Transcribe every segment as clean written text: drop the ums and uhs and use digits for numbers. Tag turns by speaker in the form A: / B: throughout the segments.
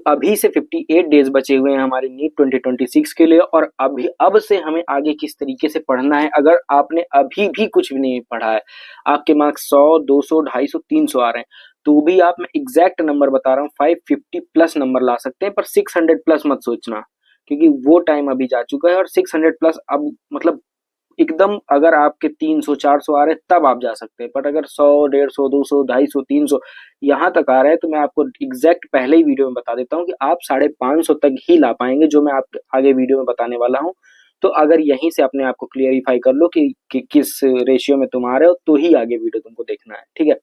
A: अभी से 58 डेज बचे हुए हैं हमारे नीट 2026 के लिए, और अभी अब से हमें आगे किस तरीके से पढ़ना है। अगर आपने अभी भी कुछ भी नहीं पढ़ा है, आपके मार्क्स 100, 200, 250, 300 आ रहे हैं, तो भी आप, मैं एग्जैक्ट नंबर बता रहा हूँ, 550 प्लस नंबर ला सकते हैं, पर 600 प्लस मत सोचना, क्योंकि वो टाइम अभी जा चुका है। और 600 प्लस अब मतलब एकदम, अगर आपके 300, 400 आ रहे हैं तब आप जा सकते हैं, बट अगर 100, 150, 200, 250, 300 यहाँ तक आ रहे हैं, तो मैं आपको एग्जैक्ट पहले ही वीडियो में बता देता हूँ कि आप 550 तक ही ला पाएंगे, जो मैं आपके आगे वीडियो में बताने वाला हूँ। तो अगर यहीं से अपने आप को क्लियरिफाई कर लो कि किस रेशियो में तुम आ रहे हो, तो ही आगे वीडियो तुमको देखना है, ठीक है।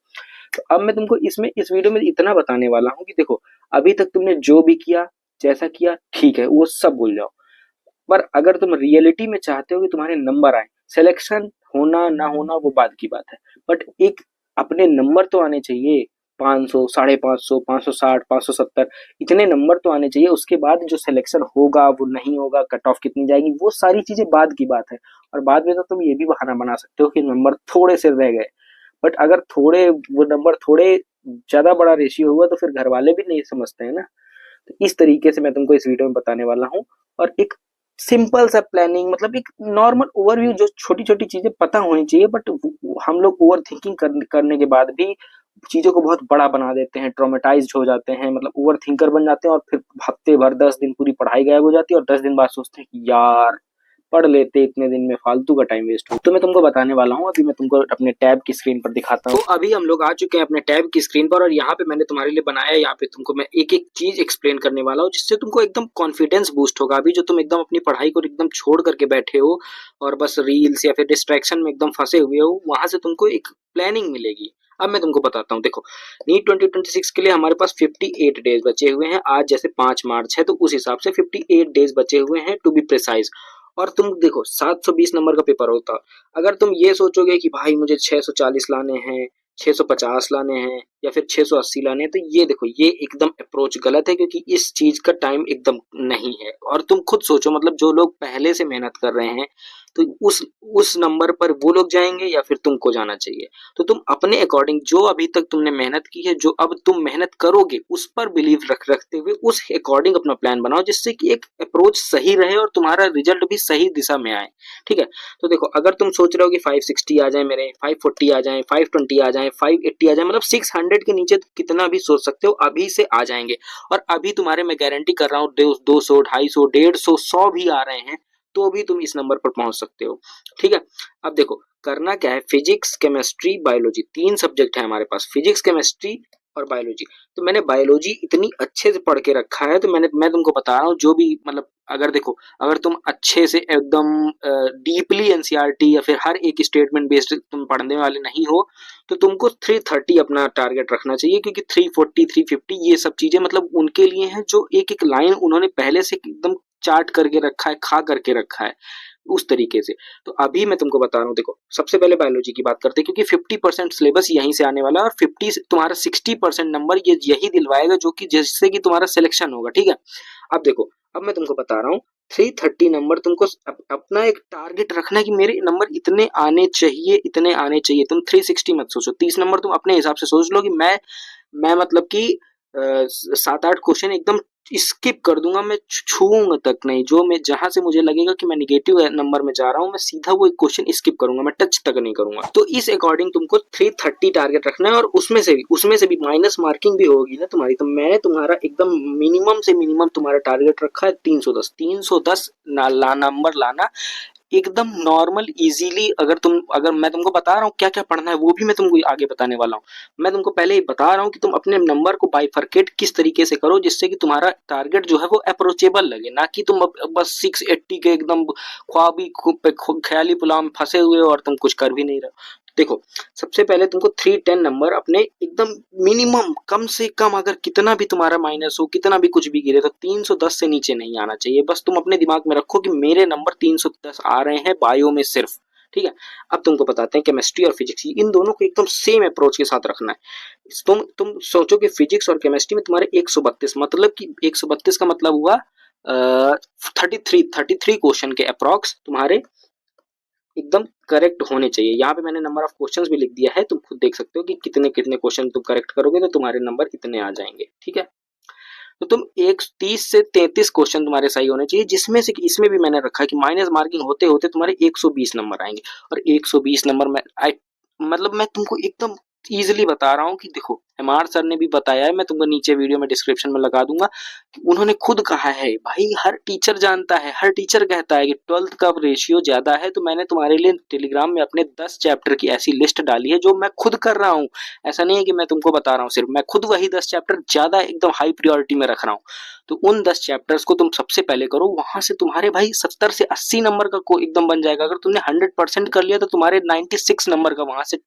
A: तो अब मैं तुमको इसमें इस वीडियो में इतना बताने वाला हूँ कि देखो, अभी तक तुमने जो भी किया, जैसा किया, ठीक है, वो सब भूल जाओ। पर अगर तुम रियलिटी में चाहते हो कि तुम्हारे नंबर आए, सिलेक्शन होना ना होना वो बात की बात है, बट एक अपने नंबर तो आने चाहिए। 500, 550, 560, 570, इतने नंबर तो आने चाहिए। उसके बाद जो सिलेक्शन होगा वो नहीं होगा, कट ऑफ कितनी जाएगी, वो सारी चीजें बाद की बात है। और बाद में तो तुम ये भी बहाना बना सकते हो कि नंबर थोड़े से रह गए, बट अगर थोड़े वो नंबर थोड़े ज्यादा बड़ा रेशियो हुआ तो फिर घर वाले भी नहीं समझते हैं ना। तो इस तरीके से मैं तुमको इस वीडियो में बताने वाला हूँ। और एक सिंपल सा प्लानिंग, मतलब एक नॉर्मल ओवरव्यू, जो छोटी छोटी चीजें पता होनी चाहिए, बट हम लोग ओवर थिंकिंग करने के बाद भी चीजों को बहुत बड़ा बना देते हैं, ट्रोमेटाइज्ड हो जाते हैं, मतलब ओवर थिंकर बन जाते हैं, और फिर हफ्ते भर 10 दिन पूरी पढ़ाई गायब हो जाती है, और 10 दिन बाद सोचते हैं कि यार पढ़ लेते, इतने दिन में फालतू का टाइम वेस्ट हो। तो मैं तुमको बताने वाला हूँ, अभी मैं तुमको अपने टैब की स्क्रीन पर दिखाता हूँ। तो अभी हम लोग आ चुके हैं अपने टैब की स्क्रीन पर, और यहाँ पे मैंने तुम्हारे लिए बनाया है, यहाँ पे तुमको मैं एक एक चीज एक्सप्लेन करने वाला हूँ, जिससे तुमको एकदम कॉन्फिडेंस बूस्ट होगा। अभी जो तुम एकदम अपनी पढ़ाई को एकदम छोड़ करके बैठे हो और बस रील्स या फिर डिस्ट्रैक्शन में एकदम फंसे हुए हो, वहां से तुमको एक प्लानिंग मिलेगी। अब मैं तुमको बताता हूँ, देखो, नीट 2026 के लिए हमारे पास 58 डेज बचे हुए हैं। आज जैसे 5 मार्च है, तो उस हिसाब से 58 डेज बचे हुए हैं टू बी प्रिसाइज। और तुम देखो, 720 नंबर का पेपर होता, अगर तुम ये सोचोगे कि भाई मुझे 640 लाने हैं, 650 लाने हैं, या फिर 680 लाने हैं, तो ये देखो, ये एकदम अप्रोच गलत है, क्योंकि इस चीज का टाइम एकदम नहीं है। और तुम खुद सोचो, मतलब जो लोग पहले से मेहनत कर रहे हैं, तो उस नंबर पर वो लोग जाएंगे या फिर तुमको जाना चाहिए। तो तुम अपने अकॉर्डिंग, जो अभी तक तुमने मेहनत की है, जो अब तुम मेहनत करोगे, उस पर बिलीव रखते हुए उस अकॉर्डिंग अपना प्लान बनाओ, जिससे कि एक अप्रोच सही रहे और तुम्हारा रिजल्ट भी सही दिशा में आए, ठीक है। तो देखो, अगर तुम सोच रहे हो कि 560 आ जाए, मेरे 540 आ जाए, 520 आ जाए, 580 आ जाए, मतलब 600 के नीचे तो कितना भी सोच सकते हो, अभी से आ जाएंगे। और अभी तुम्हारे, मैं गारंटी कर रहा हूँ, 200, 250, 150, 100 भी आ रहे हैं, तो भी तुम इस नंबर पर पहुंच सकते हो, ठीक है। अब देखो, करना क्या है, फिजिक्स, केमिस्ट्री, बायोलॉजी, 3 सब्जेक्ट है हमारे पास, फिजिक्स, केमिस्ट्री और बायोलॉजी। तो मैंने बायोलॉजी इतनी अच्छे से पढ़ के रखा है, तो मैं तुमको बता रहा हूँ, जो भी, मतलब अगर देखो, अगर तुम अच्छे से एकदम डीपली एनसीईआरटी या फिर हर एक स्टेटमेंट बेस्ड तुम पढ़ने वाले नहीं हो, तो तुमको 330 अपना टारगेट रखना चाहिए, क्योंकि 340, 350 ये सब चीजें मतलब उनके लिए हैं जो एक एक लाइन उन्होंने पहले से एकदम चार्ट करके रखा है, खा करके रखा है, उस तरीके से। तो अभी मैं तुमको बता रहा हूँ, देखो, सबसे पहले बायोलॉजी की बात करते हैं, क्योंकि 50% सिलेबस यहीं से आने वाला है, और 50 तुम्हारा 60% नंबर ये यही दिलवाएगा, जो कि जिससे कि तुम्हारा सिलेक्शन होगा, ठीक है। अब देखो, अब मैं तुमको बता रहा हूँ, 330 नंबर तुमको अपना एक टारगेट रखना है कि मेरे नंबर इतने आने चाहिए, इतने आने चाहिए। तुम 360 मत सोचो, 30 नंबर तुम अपने हिसाब से सोच लो कि मैं मतलब कि 7-8 क्वेश्चन एकदम स्किप कर दूंगा, मैं छूऊंगा तक नहीं, जो मैं जहां से मुझे लगेगा कि मैं निगेटिव नंबर में जा रहा हूं, मैं सीधा वो एक क्वेश्चन स्किप करूंगा, मैं टच तक नहीं करूंगा। तो इस अकॉर्डिंग तुमको 330 टारगेट रखना है, और उसमें से भी माइनस मार्किंग भी होगी ना तुम्हारी। तो मैंने तुम्हारा एकदम मिनिमम से मिनिमम तुम्हारा टारगेट रखा है 310, 310 नंबर लाना, एकदम नॉर्मल इजीली। अगर मैं तुमको बता रहा हूँ क्या क्या पढ़ना है, वो भी मैं तुमको आगे बताने वाला हूँ। मैं तुमको पहले ही बता रहा हूँ कि तुम अपने नंबर को बाइफरकेट किस तरीके से करो, जिससे कि तुम्हारा टारगेट जो है वो अप्रोचेबल लगे, ना कि तुम बस 680 के एकदम ख्याली पुलाव में फंसे हुए हो और तुम कुछ कर भी नहीं रहे हो। देखो, सबसे पहले तुमको 310 नंबर अपने एकदम मिनिमम, कम से कम, अगर कितना भी तुम्हारा माइनस हो, कितना भी कुछ भी गिरे, तो 310 से नीचे नहीं आना चाहिए। बस तुम अपने दिमाग में रखो कि मेरे नंबर 310 आ रहे हैं बायो में सिर्फ, ठीक है। अब तुमको बताते हैं केमिस्ट्री और फिजिक्स, इन दोनों को एकदम सेम अप्रोच के साथ रखना है। तुम सोचो कि फिजिक्स और केमिस्ट्री में तुम्हारे 132, मतलब कि 132 का मतलब हुआ 33 क्वेश्चन के अप्रॉक्स तुम्हारे एकदम करेक्ट होने चाहिए। यहाँ पे मैंने नंबर ऑफ क्वेश्चंस भी लिख दिया है, तुम खुद देख सकते हो कि कितने कितने क्वेश्चन तुम करेक्ट करोगे तो तुम्हारे नंबर इतने आ जाएंगे, ठीक है। तो तुम एक 30 से 33 क्वेश्चन तुम्हारे सही होने चाहिए, जिसमें से इसमें भी मैंने रखा है कि माइनस मार्किंग होते होते तुम्हारे 120 नंबर आएंगे। और 120 नंबर में मतलब मैं तुमको एकदम इजीली बता रहा हूँ कि देखो, एमआर सर ने भी बताया है, मैं तुमको नीचे वीडियो में डिस्क्रिप्शन में लगा दूंगा कि उन्होंने खुद कहा है, भाई हर टीचर जानता है, हर टीचर कहता है कि 12th का रेशियो ज्यादा है। तो मैंने तुम्हारे लिए टेलीग्राम में अपने 10 चैप्टर की ऐसी लिस्ट डाली है जो मैं खुद कर रहा हूँ। ऐसा नहीं है कि मैं तुमको बता रहा हूँ, सिर्फ मैं खुद वही 10 चैप्टर ज्यादा एकदम हाई प्रायोरिटी में रख रहा हूँ। तो उन 10 चैप्टर्स को तुम सबसे पहले करो, वहां से तुम्हारे भाई 70 से 80 नंबर का को एकदम बन जाएगा। अगर तुमने 100% कर लिया तो तुम्हारे 96 नंबर का वहां से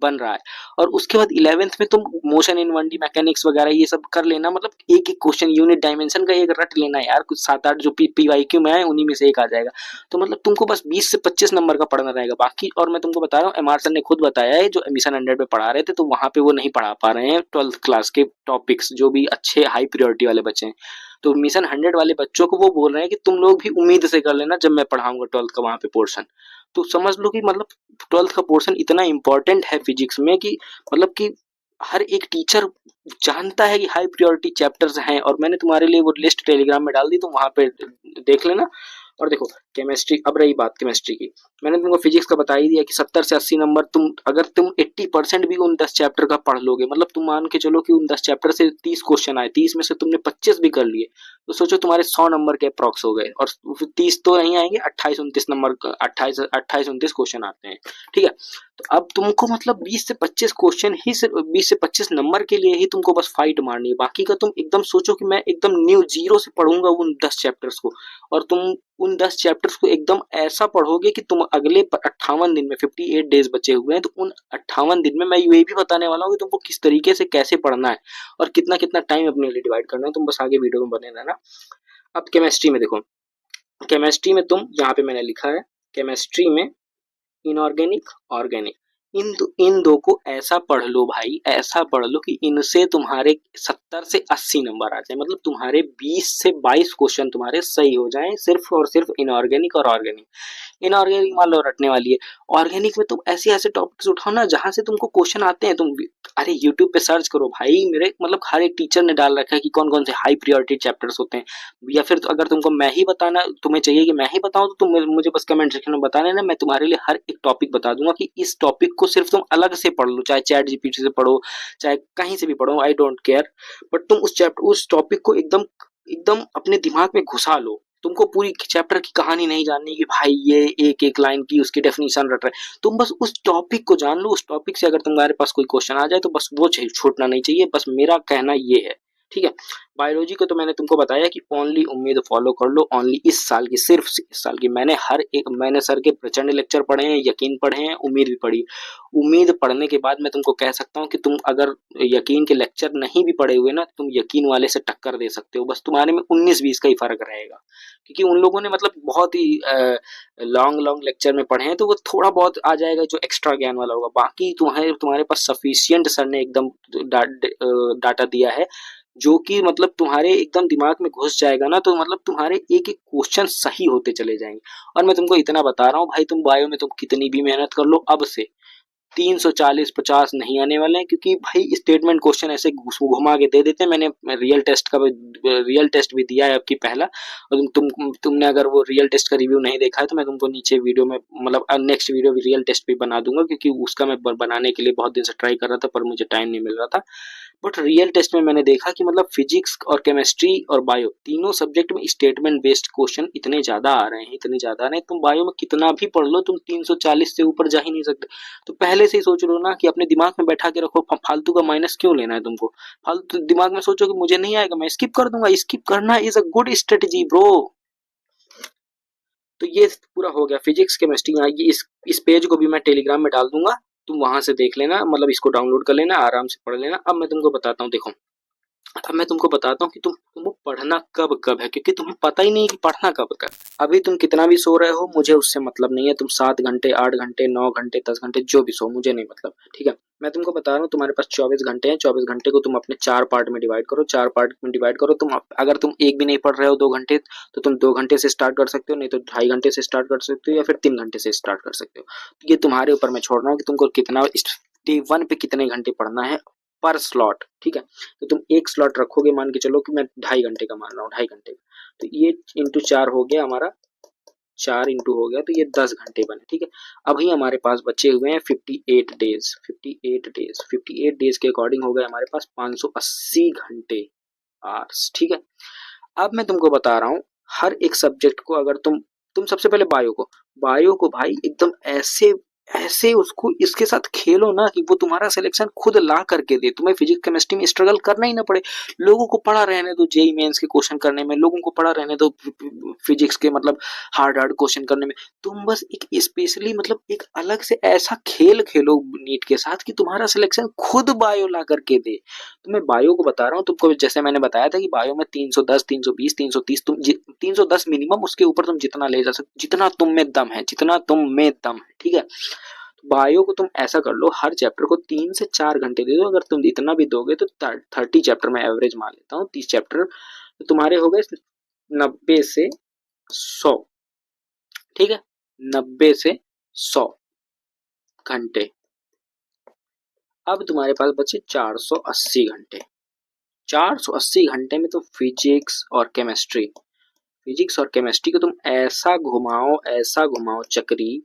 A: बन रहा है। और उसके बाद 11th में तुम मोशन इन 1D मैकेनिक्स वगैरह ये सब कर लेना, मतलब एक एक क्वेश्चन यूनिट डायमेंशन का एक रट लेना यार, कुछ 7-8 जो पीवाईक्यू में है उन्हीं में से एक आ जाएगा। तो मतलब तुमको बस 20 से 25 नंबर का पढ़ना रहेगा बाकी। और मैं तुमको बता रहा हूँ, एमआर सर ने खुद बताया है, जो मिशन 100 में पढ़ा रहे थे तो वहां पे वो नहीं पढ़ा पा रहे हैं 12th क्लास के टॉपिक्स, जो भी अच्छे हाई प्रायोरिटी वाले बच्चे हैं। तो मिशन 100 वाले बच्चों को वो बोल रहे हैं कि तुम लोग भी उम्मीद से कर लेना जब मैं पढ़ाऊंगा 12th का वहां पे पोर्शन। तो समझ लो कि मतलब 12th का पोर्शन इतना इंपॉर्टेंट है फिजिक्स में कि मतलब कि हर एक टीचर जानता है कि हाई प्रायोरिटी चैप्टर्स हैं। और मैंने तुम्हारे लिए वो लिस्ट टेलीग्राम में डाल दी, तुम वहां पे देख लेना। और देखो केमिस्ट्री, अब रही बात केमिस्ट्री की, मैंने तुमको फिजिक्स का बता ही दिया कि 70 से 80 नंबर तुम, अगर तुम 80% भी उन 10 चैप्टर का पढ़ लोगे, मतलब तुम मान के चलो कि उन 10 चैप्टर से 30 क्वेश्चन आए, 30 में से तुमने 25 भी कर लिए, तो सोचो तुम्हारे 100 नंबर के अप्रॉक्स हो गए। और 30 तो नहीं आएंगे, 28-29 नंबर, 28-29 क्वेश्चन आते हैं। ठीक है, तो अब तुमको मतलब 20 से 25 क्वेश्चन ही, सिर्फ 20 से 25 नंबर के लिए ही तुमको बस फाइट मारनी है। बाकी का तुम एकदम सोचो कि मैं एकदम न्यू जीरो से पढ़ूंगा उन 10 चैप्टर्स को, और तुम उन 10 चैप्टर्स को एकदम ऐसा पढ़ोगे कि तुम अगले 58 दिन में, 58 डेज बचे हुए हैं, तो उन 58 दिन में मैं ये भी बताने वाला हूँ कि तुमको किस तरीके से कैसे पढ़ना है और कितना कितना टाइम अपने लिए डिवाइड करना है। तुम बस आगे वीडियो में बने रहना। अब केमिस्ट्री में देखो, केमिस्ट्री में तुम यहाँ पे मैंने लिखा है, केमिस्ट्री में इनऑर्गेनिक, ऑर्गेनिक, इन दो को ऐसा पढ़ लो भाई, ऐसा पढ़ लो कि इनसे तुम्हारे 70 से 80 नंबर आ जाए, मतलब तुम्हारे 20 से 22 क्वेश्चन तुम्हारे सही हो जाएं, सिर्फ और सिर्फ इनऑर्गेनिक और ऑर्गेनिक। इनऑर्गेनिक मान लो रटने वाली है, ऑर्गेनिक में तुम ऐसे ऐसे टॉपिक्स उठाओ ना जहां से तुमको क्वेश्चन आते हैं। तुम अरे यूट्यूब पे सर्च करो भाई, मेरे मतलब हर एक टीचर ने डाल रखा है कि कौन कौन से हाई प्रायोरिटी चैप्टर्स होते हैं। या फिर तो अगर तुमको मैं ही बताना, तुम्हें चाहिए कि मैं ही बताऊं, तो तुम मुझे बस कमेंट सेक्शन में बता देना, मैं तुम्हारे लिए हर एक टॉपिक बता दूंगा कि इस टॉपिक को सिर्फ तुम अलग से पढ़ लो, चाहे चैट जीपीटी से पढ़ो, चाहे कहीं से भी पढ़ो, आई डोंट केयर। बट तुम उस टॉपिक को एकदम एकदम अपने दिमाग में घुसा लो। तुमको पूरी चैप्टर की कहानी नहीं जाननी कि भाई ये एक एक लाइन की उसकी डेफिनेशन रट रहे, तुम बस उस टॉपिक को जान लो। उस टॉपिक से अगर तुम्हारे पास कोई क्वेश्चन आ जाए तो बस वो छूटना नहीं चाहिए, बस मेरा कहना ये है। ठीक है, बायोलॉजी को तो मैंने तुमको बताया कि ओनली उम्मीद फॉलो कर लो, ओनली इस साल की, सिर्फ इस साल की। मैंने सर के प्रचंड लेक्चर पढ़े हैं, यकीन पढ़े हैं, उम्मीद भी पढ़ी। उम्मीद पढ़ने के बाद मैं तुमको कह सकता हूँ कि तुम अगर यकीन के लेक्चर नहीं भी पढ़े हुए ना, तुम यकीन वाले से टक्कर दे सकते हो, बस तुम्हारे में 19-20 का ही फर्क रहेगा। क्योंकि उन लोगों ने मतलब बहुत ही लॉन्ग लॉन्ग लेक्चर में पढ़े हैं, तो वो थोड़ा बहुत आ जाएगा जो एक्स्ट्रा ज्ञान वाला होगा। बाकी तुम्हारे पास सफिशियंट सर ने एकदम डाटा दिया है, जो कि मतलब तुम्हारे एकदम दिमाग में घुस जाएगा ना, तो मतलब तुम्हारे एक एक क्वेश्चन सही होते चले जाएंगे। और मैं तुमको इतना बता रहा हूँ भाई, तुम बायो में तुम कितनी भी मेहनत कर लो, अब से 340-50 नहीं आने वाले हैं, क्योंकि भाई स्टेटमेंट क्वेश्चन ऐसे घुमा के दे देते हैं। मैंने रियल टेस्ट भी दिया है अब की पहला, और तुमने अगर वो रियल टेस्ट का रिव्यू नहीं देखा है तो मैं तुमको नीचे वीडियो में, मतलब नेक्स्ट वीडियो भी रियल टेस्ट भी बना दूंगा, क्योंकि उसका मैं बनाने के लिए बहुत दिन से ट्राई कर रहा था पर मुझे टाइम नहीं मिल रहा था। बट रियल टेस्ट में मैंने देखा कि मतलब फिजिक्स और केमिस्ट्री और बायो तीनों सब्जेक्ट में स्टेटमेंट बेस्ड क्वेश्चन इतने ज्यादा आ रहे हैं, इतने ज्यादा आ रहे हैं, तुम बायो में कितना भी पढ़ लो तुम 340 से ऊपर जा ही नहीं सकते। तो पहले से ही सोच लो ना कि अपने दिमाग में बैठा के रखो, फालतू का माइनस क्यों लेना है तुमको। फालतू दिमाग में सोचो कि मुझे नहीं आएगा, मैं स्किप कर दूंगा। स्किप करना is a good strategy bro. तो ये पूरा हो गया फिजिक्स केमिस्ट्री। यहाँ ये इस पेज को भी मैं टेलीग्राम में डाल दूंगा, तुम वहां से देख लेना, मतलब इसको डाउनलोड कर लेना, आराम से पढ़ लेना। अब मैं तुमको बताता हूँ, देखो अब मैं तुमको बताता हूँ कि तुमको पढ़ना कब कब है, क्योंकि तुम्हें पता ही नहीं है कि पढ़ना कब कब। अभी तुम कितना भी सो रहे हो मुझे उससे मतलब नहीं है, तुम 7 घंटे, 8 घंटे, 9 घंटे, 10 घंटे जो भी सो, मुझे नहीं मतलब। ठीक है, मैं तुमको बता रहा हूँ तुम्हारे पास 24 घंटे हैं। 24 घंटे को तुम अपने 4 पार्ट में डिवाइड करो, 4 पार्ट में डिवाइड करो। अगर तुम एक भी नहीं पढ़ रहे हो 2 घंटे, तो तुम 2 घंटे से स्टार्ट कर सकते हो, नहीं तो 2.5 घंटे से स्टार्ट कर सकते हो, या फिर 3 घंटे से स्टार्ट कर सकते हो। ये तुम्हारे ऊपर मैं छोड़ रहा हूँ कि तुमको कितना, डे 1 पे कितने घंटे पढ़ना है। पर स्लॉट, ठीक है। तो तुम एक स्लॉट रखोगे, मान के चलो कि मैं 2.5 घंटे का मान रहा हूँ, 2.5 घंटे का, तो ये इंटू 4 हो गया हमारा, 4 इंटू हो गया, तो ये 10 घंटे बने, ठीक है। अभी हमारे पास बचे हुए हैं 58 डेज, 58 डेज, 58 डेज के अकॉर्डिंग हो गए हमारे पास 580 घंटे, आवर्स, ठीक है। अब मैं तुमको बता रहा हूँ, हर एक सब्जेक्ट को अगर तुम सबसे पहले बायो को भाई एकदम ऐसे ऐसे उसको इसके साथ खेलो ना कि वो तुम्हारा सिलेक्शन खुद ला करके दे, तुम्हें फिजिक्स केमिस्ट्री में स्ट्रगल करना ही ना पड़े। लोगों को पढ़ा रहने दो जेई मेंस के क्वेश्चन करने में, लोगों को पढ़ा रहने दो फिजिक्स के मतलब हार्ड हार्ड क्वेश्चन करने में। तुम बस एक स्पेशली मतलब एक अलग से ऐसा खेल खेलो नीट के साथ कि तुम्हारा सिलेक्शन खुद बायो ला करके दे। तो मैं बायो को बता रहा हूँ तुमको, जैसे मैंने बताया था कि बायो में 310, 320, 330, 310 मिनिमम, उसके ऊपर तुम जितना ले जा सकते, जितना तुम में दम है, जितना तुम में दम है, ठीक है। तो बायो को तुम ऐसा कर लो, हर चैप्टर को 3 से 4 घंटे दे दो। अगर तुम इतना भी दोगे तो 30 चैप्टर में एवरेज मान लेता हूँ, 30 चैप्टर तो तुम्हारे हो गए 90 से 100, ठीक है, 90 से 100 घंटे। अब तुम्हारे पास बचे 480 घंटे। 480 घंटे में तुम फिजिक्स और केमिस्ट्री को तुम ऐसा घुमाओ चक्री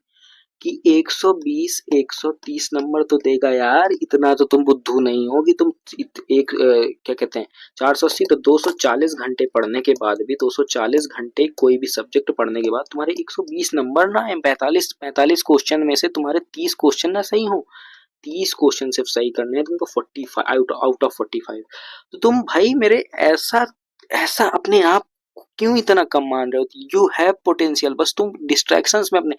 A: कि 120 130 नंबर तो देगा यार। इतना तो तुम बुद्धू नहीं हो कि तुम क्या कहते हैं, 480 तो 240 घंटे पढ़ने के बाद भी, 240 घंटे कोई भी सब्जेक्ट पढ़ने के बाद तुम्हारे 120 नंबर ना है। 45 क्वेश्चन में से तुम्हारे 30 क्वेश्चन ना सही हो, 30 क्वेश्चन सिर्फ सही करने हैं तुमको, 45 आउट ऑफ 45। तो तुम भाई मेरे ऐसा ऐसा अपने आप क्यों इतना कम मान रहे हो? यू हैव पोटेंशियल, बस तुम डिस्ट्रैक्शंस में अपने,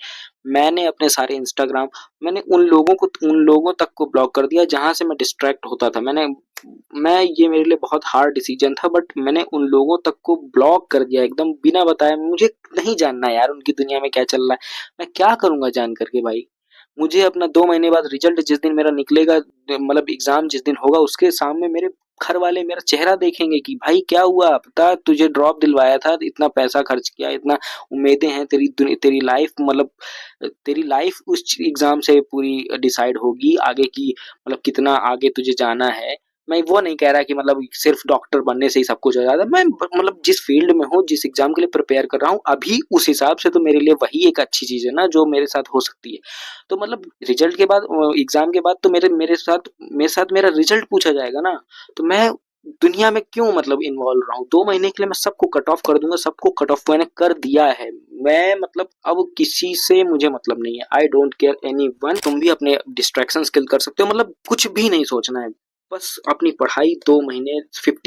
A: मैंने अपने सारे इंस्टाग्राम, मैंने उन लोगों तक को ब्लॉक कर दिया जहां से मैं डिस्ट्रैक्ट होता था। मैं ये मेरे लिए बहुत हार्ड डिसीजन था, बट मैंने उन लोगों तक को ब्लॉक कर दिया एकदम बिना बताए। मुझे नहीं जानना यार उनकी दुनिया में क्या चल रहा है, मैं क्या करूंगा जान करके भाई। मुझे अपना 2 महीने बाद रिजल्ट जिस दिन मेरा निकलेगा, मतलब एग्जाम जिस दिन होगा, उसके सामने मेरे घर वाले मेरा चेहरा देखेंगे कि भाई क्या हुआ, बता, तुझे ड्रॉप दिलवाया था, इतना पैसा खर्च किया, इतना उम्मीदें हैं तेरी लाइफ, मतलब तेरी लाइफ उस एग्जाम से पूरी डिसाइड होगी आगे की, मतलब कितना आगे तुझे जाना है। मैं वो नहीं कह रहा कि मतलब सिर्फ डॉक्टर बनने से ही सब कुछ हो जाता है। मैं मतलब जिस फील्ड में हूँ, जिस एग्जाम के लिए प्रिपेयर कर रहा हूँ अभी, उस हिसाब से तो मेरे लिए वही एक अच्छी चीज है ना जो मेरे साथ हो सकती है। तो मतलब रिजल्ट के बाद, एग्जाम के बाद तो मेरे साथ मेरा रिजल्ट पूछा जाएगा ना। तो मैं दुनिया में क्यों मतलब इन्वॉल्व रहा हूँ? 2 महीने के लिए मैं सबको कट ऑफ कर दूंगा, सबको कट ऑफ मैंने कर दिया है। मैं मतलब अब किसी से मुझे मतलब नहीं है, I don't care any one. तुम भी अपने डिस्ट्रैक्शन किल कर सकते हो, मतलब कुछ भी नहीं सोचना है, बस अपनी पढ़ाई। 2 महीने,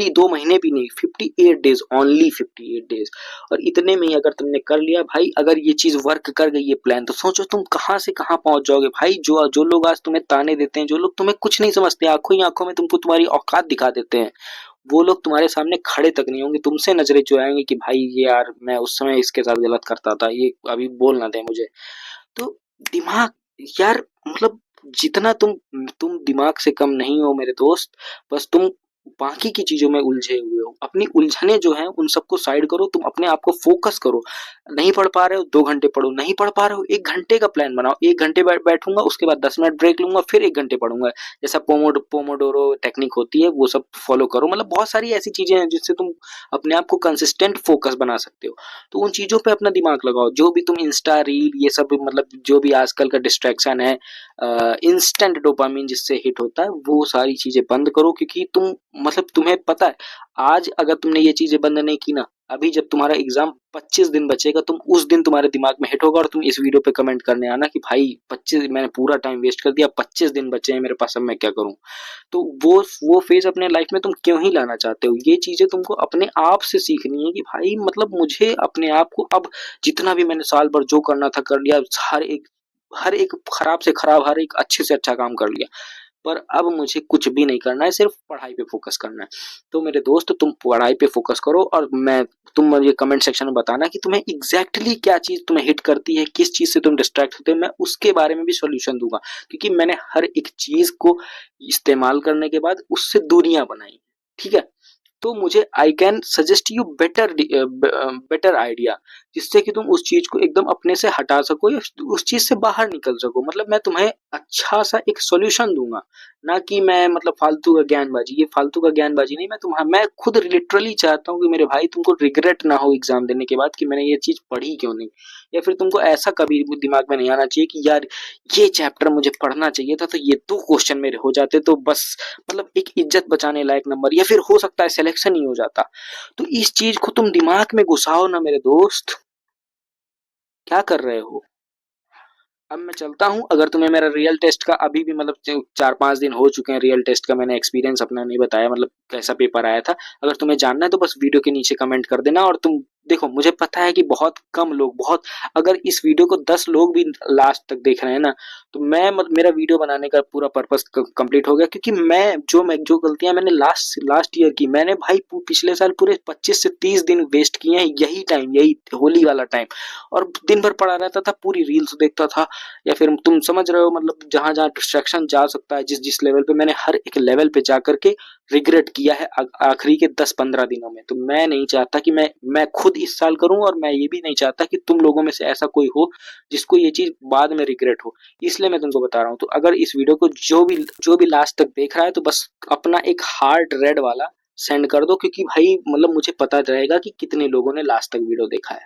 A: 2 महीने भी नहीं, 58 डेज, ओनली 58 डेज। और इतने में ही अगर तुमने कर लिया भाई, अगर ये चीज वर्क कर गई, ये प्लान, तो सोचो तुम कहाँ से कहाँ पहुंच जाओगे भाई। जो जो लोग आज तुम्हें ताने देते हैं, जो लोग तुम्हें कुछ नहीं समझते, आंखों ही आंखों में तुमको तुम्हारी औकात दिखा देते हैं, वो लोग तुम्हारे सामने खड़े तक नहीं होंगे। तुमसे नजरें चुराएंगे कि भाई ये यार, मैं उस समय इसके साथ गलत करता था, ये अभी बोल ना दे मुझे। तो दिमाग यार, मतलब जितना तुम दिमाग से कम नहीं हो मेरे दोस्त, बस तुम बाकी की चीजों में उलझे हुए हो। अपनी उलझने जो हैं उन सबको साइड करो, तुम अपने आप को फोकस करो। नहीं पढ़ पा रहे हो 2 घंटे पढ़ो, नहीं पढ़ पा रहे हो 1 घंटे का प्लान बनाओ, 1 घंटे बैठूंगा, उसके बाद 10 मिनट ब्रेक लूंगा, फिर 1 घंटे पढ़ूंगा। जैसा पोमोडोरो टेक्निक होती है वो सब फॉलो करो। मतलब बहुत सारी ऐसी चीजें हैं जिससे तुम अपने आप को कंसिस्टेंट फोकस बना सकते हो। तो उन चीजों पे अपना दिमाग लगाओ। जो भी तुम इंस्टा रील ये सब, मतलब जो भी आजकल का डिस्ट्रैक्शन है, इंस्टेंट डोपामिन जिससे हिट होता है, वो सारी चीजें बंद करो। क्योंकि तुम, मतलब तुम्हें पता है, आज अगर तुमने ये चीजें बंद नहीं की ना, अभी जब तुम्हारा एग्जाम 25 दिन बचेगा, तुम उस दिन तुम्हारे दिमाग में हिट होगा और तुम इस वीडियो पे कमेंट करने आना कि भाई 25, मैंने पूरा टाइम वेस्ट कर दिया, 25 दिन बचे हैं मेरे पास, अब मैं क्या करूं। तो वो फेज अपने लाइफ में तुम क्यों ही लाना चाहते हो? ये चीजें तुमको अपने आप से सीखनी है कि भाई मतलब मुझे अपने आप को अब, जितना भी मैंने साल भर जो करना था कर लिया, हर एक खराब से खराब, हर एक अच्छे से अच्छा काम कर लिया, पर अब मुझे कुछ भी नहीं करना है, सिर्फ पढ़ाई पे फोकस करना है। तो मेरे दोस्त, तुम पढ़ाई पे फोकस करो, और तुम मुझे कमेंट सेक्शन में बताना कि तुम्हें एग्जैक्टली क्या चीज तुम्हें हिट करती है, किस चीज से तुम डिस्ट्रैक्ट होते हो। मैं उसके बारे में भी सॉल्यूशन दूंगा, क्योंकि मैंने हर एक चीज को इस्तेमाल करने के बाद उससे दूरियां बनाई, ठीक है। तो मुझे I can suggest you better idea, जिससे कि तुम उस चीज को एकदम अपने से हटा सको या उस चीज से बाहर निकल सको। मतलब मैं तुम्हें अच्छा सा एक सॉल्यूशन दूंगा, ना कि मैं मतलब फालतू का ज्ञानबाजी। ये फालतू का ज्ञानबाजी नहीं, मैं खुद लिटरली चाहता हूँ कि मेरे भाई तुमको रिग्रेट ना हो एग्जाम देने के बाद कि मैंने ये चीज पढ़ी क्यों नहीं, या फिर तुमको ऐसा कभी दिमाग में नहीं आना चाहिए कि यार ये चैप्टर मुझे पढ़ना चाहिए था, तो ये 2 क्वेश्चन मेरे हो जाते तो बस मतलब एक इज्जत बचाने लायक नंबर, या फिर हो सकता है सिलेक्शन ही हो जाता। तो इस चीज को तुम दिमाग में घुसाओ ना मेरे दोस्त, क्या कर रहे हो। अब मैं चलता हूँ। अगर तुम्हें मेरा रियल टेस्ट का अभी भी मतलब 4-5 दिन हो चुके हैं, रियल टेस्ट का मैंने एक्सपीरियंस अपना नहीं बताया, मतलब कैसा पेपर आया था। अगर तुम्हें जानना है तो बस वीडियो के नीचे कमेंट कर देना। और तुम देखो, मुझे पता है कि बहुत कम लोग, बहुत, अगर इस वीडियो को 10 लोग भी लास्ट तक देख रहे हैं ना, तो मेरा वीडियो बनाने का पूरा पर्पस कंप्लीट हो गया। क्योंकि मैं जो गलतियां मैंने लास्ट लास्ट ईयर की, मैंने भाई पिछले साल पूरे 25 से 30 दिन वेस्ट किए हैं, यही टाइम, यही होली वाला टाइम। और दिन भर पड़ा रहता था, पूरी रील्स देखता था, या फिर तुम समझ रहे हो, मतलब जहां जहां डिस्ट्रैक्शन जा सकता है, जिस जिस लेवल पे, मैंने हर एक लेवल पे जा करके रिग्रेट किया है आखिरी के 10-15 दिनों में। तो मैं नहीं चाहता कि मैं खुद इस साल करूं, और मैं ये भी नहीं चाहता कि तुम लोगों में से ऐसा कोई हो जिसको ये चीज बाद में रिग्रेट हो। इसलिए मैं तुमको बता रहा हूँ। तो अगर इस वीडियो को जो भी लास्ट तक देख रहा है, तो बस अपना एक हार्ट रेड वाला सेंड कर दो, क्योंकि भाई मतलब मुझे पता रहेगा कि कितने लोगों ने लास्ट तक वीडियो देखा है।